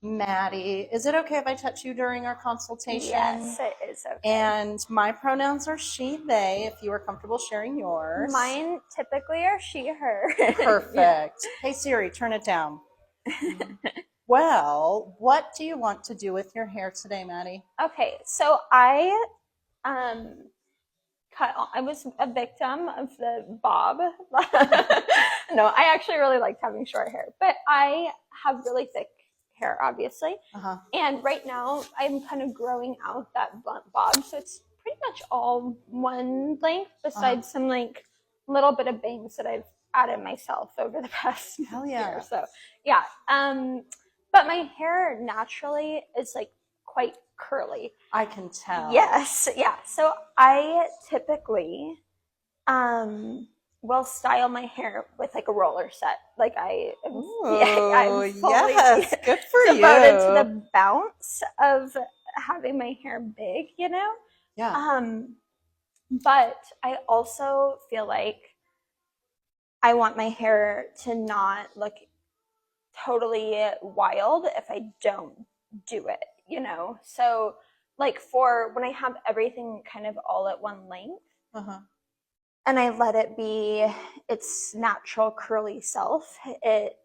Maddie. Is it okay if I touch you during our consultation? Yes, it is okay. And my pronouns are she, they, if you are comfortable sharing yours. Mine typically are she, her. Perfect. Yeah. Hey Siri, turn it down. Well, what do you want to do with your hair today, Maddie? Okay, so I was a victim of the bob. No, I actually really liked having short hair, but I have really thick hair, obviously. And right now I'm kind of growing out that bob, so it's pretty much all one length, besides some like little bit of bangs that I've added myself over the past year. So yeah, but my hair naturally is like quite curly. I can tell. Yes, yeah. So I typically will style my hair with like a roller set. Like I'm fully yes, good for devoted to the bounce of having my hair big, you know? Yeah. But I also feel like I want my hair to not look totally wild if I don't do it, you know? So like for when I have everything kind of all at one length, and I let it be its natural curly self, it,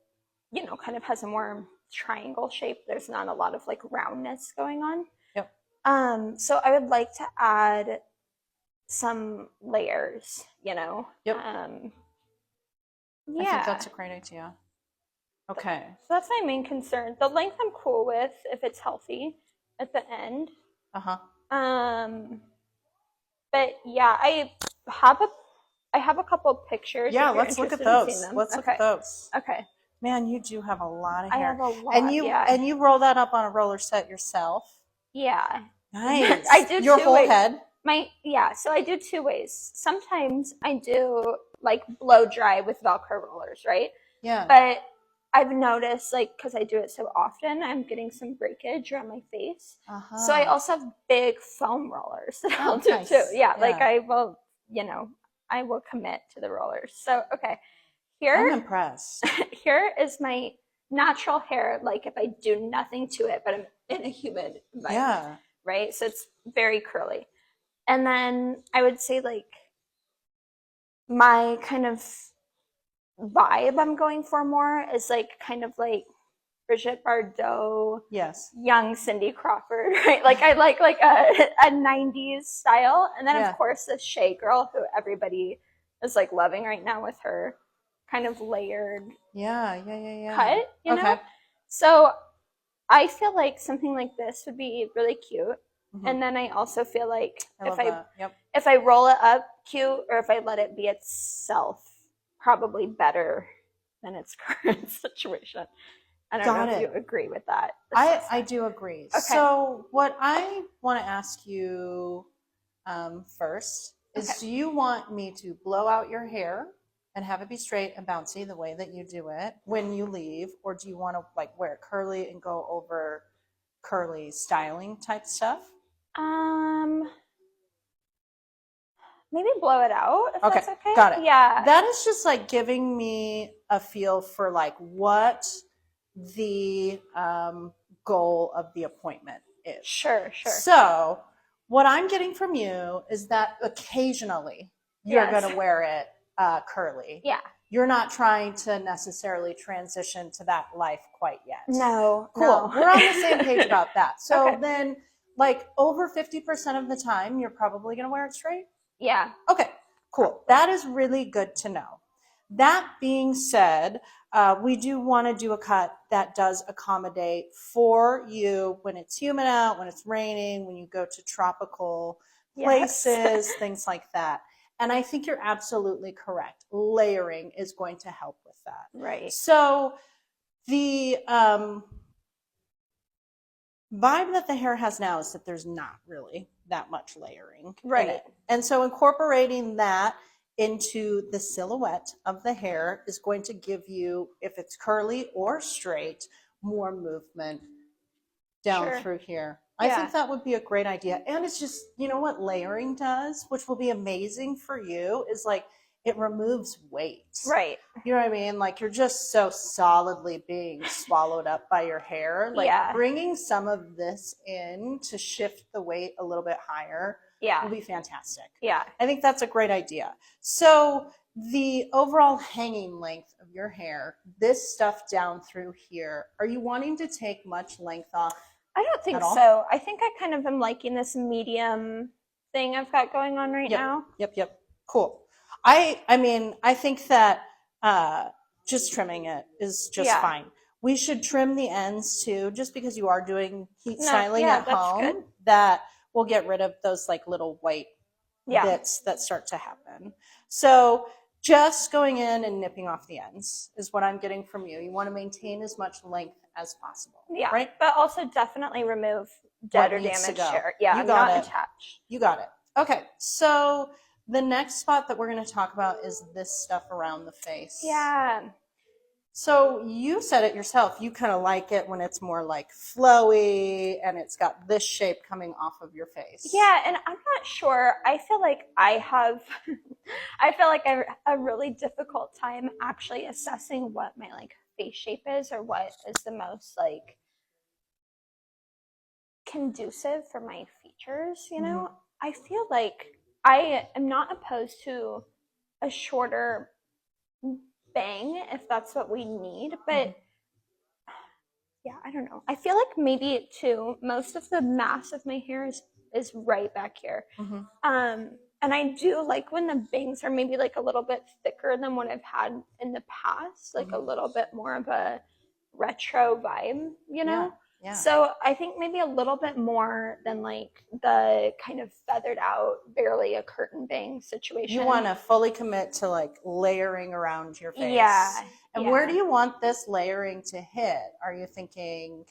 you know, kind of has a more triangle shape. There's not a lot of like roundness going on. Yep. So I would like to add some layers, you know? Yep. Yeah. I think that's a great idea. Okay. So that's my main concern. The length I'm cool with if it's healthy at the end. But yeah, I have a couple of pictures. Yeah, let's look at those. Let's look at those. Okay. Man, you do have a lot of hair. I have a lot. And you roll that up on a roller set yourself. Yeah. Nice. I do your whole head. So I do two ways. Sometimes I do like blow dry with Velcro rollers, right? Yeah. But I've noticed, like, because I do it so often, I'm getting some breakage around my face. So I also have big foam rollers that I'll do too. Yeah, like I will, you know, I will commit to the rollers. So, okay. I'm impressed. Here is my natural hair, like if I do nothing to it, but I'm in a humid environment. Yeah. Right? So it's very curly. And then I would say, like, my kind of vibe I'm going for more is like kind of like Brigitte Bardot, yes, young Cindy Crawford, right? Like I like a 90s style. And then of course the Shea girl, who everybody is like loving right now with her kind of layered cut, you know? So I feel like something like this would be really cute. And then I also feel like if I roll it up cute, or if I let it be itself, probably better than its current situation. I don't know if you agree with that. I do agree. Okay. So what I want to ask you first is, do you want me to blow out your hair and have it be straight and bouncy the way that you do it when you leave, or do you want to like wear it curly and go over curly styling type stuff? Maybe blow it out if that's okay. Got it. Yeah. That is just like giving me a feel for like what the goal of the appointment is. Sure. So what I'm getting from you is that occasionally you're going to wear it curly. Yeah. You're not trying to necessarily transition to that life quite yet. No. Cool. No. We're on the same page about that. So then like over 50% of the time, you're probably going to wear it straight? Yeah. Okay, cool. That is really good to know. That being said, we do want to do a cut that does accommodate for you when it's humid out, when it's raining, when you go to tropical places, things like that. And I think you're absolutely correct. Layering is going to help with that. Right. So the vibe that the hair has now is that there's not really that much layering in it. And so incorporating that into the silhouette of the hair is going to give you, if it's curly or straight, more movement down through here. I think that would be a great idea. And it's just, you know what layering does, which will be amazing for you, is like it removes weight. Right. You know what I mean? Like, you're just so solidly being swallowed up by your hair. Like, bringing some of this in to shift the weight a little bit higher will be fantastic. Yeah. I think that's a great idea. So the overall hanging length of your hair, this stuff down through here, are you wanting to take much length off? I don't think so. I think I kind of am liking this medium thing I've got going on right now. Yep. Cool. I mean, I think that just trimming it is just fine. We should trim the ends too, just because you are doing heat styling at home. Good. That will get rid of those like little white bits that start to happen. So just going in and nipping off the ends is what I'm getting from you. You want to maintain as much length as possible. Yeah. Right? But also definitely remove dead or damaged hair. Yeah, I'm not attached. You got it. Okay. So the next spot that we're going to talk about is this stuff around the face. Yeah. So you said it yourself. You kind of like it when it's more like flowy and it's got this shape coming off of your face. Yeah, and I'm not sure. I feel like I have a really difficult time actually assessing what my like face shape is or what is the most like conducive for my features, you know? I feel like I am not opposed to a shorter bang if that's what we need, but yeah, I don't know. I feel like maybe too most of the mass of my hair is right back here. And I do like when the bangs are maybe like a little bit thicker than what I've had in the past, like a little bit more of a retro vibe, you know? Yeah. So I think maybe a little bit more than like the kind of feathered out, barely a curtain bang situation. You want to fully commit to like layering around your face. Yeah. And where do you want this layering to hit? Are you thinking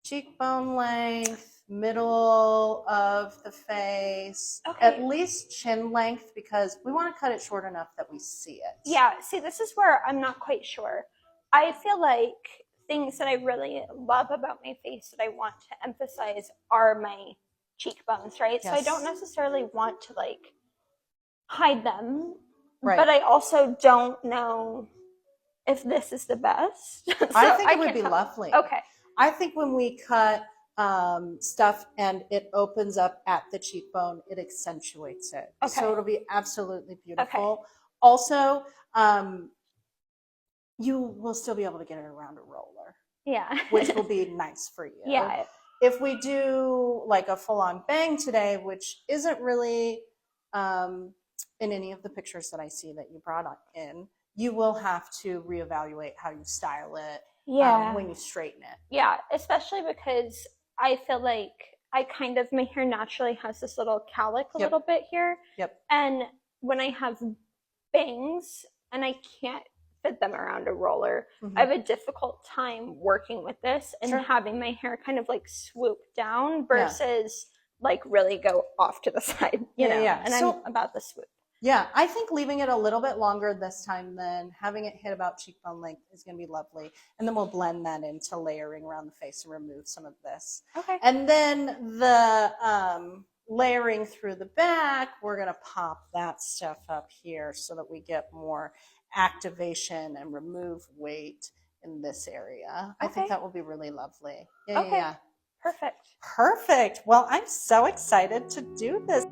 cheekbone length, middle of the face, at least chin length, because we want to cut it short enough that we see it? Yeah. See, this is where I'm not quite sure. I feel like things that I really love about my face that I want to emphasize are my cheekbones, right? Yes. So I don't necessarily want to like hide them, but I also don't know if this is the best. So I think it would be lovely. Okay. I think when we cut stuff and it opens up at the cheekbone, it accentuates it. Okay. So it'll be absolutely beautiful. Okay. Also, you will still be able to get it around a roller. Yeah. Which will be nice for you. Yeah. If we do like a full-on bang today, which isn't really in any of the pictures that I see that you brought in, you will have to reevaluate how you style it when you straighten it. Yeah, especially because I feel like my hair naturally has this little cowlick a little bit here. Yep. And when I have bangs and I can't fit them around a roller, I have a difficult time working with this and having my hair kind of like swoop down versus like really go off to the side, you know? Yeah. And I'm about the swoop. Yeah, I think leaving it a little bit longer this time than having it hit about cheekbone length is going to be lovely. And then we'll blend that into layering around the face and remove some of this. Okay. And then the layering through the back, we're going to pop that stuff up here so that we get more activation and remove weight in this area. I think that will be really lovely. Yeah. Perfect. Well, I'm so excited to do this.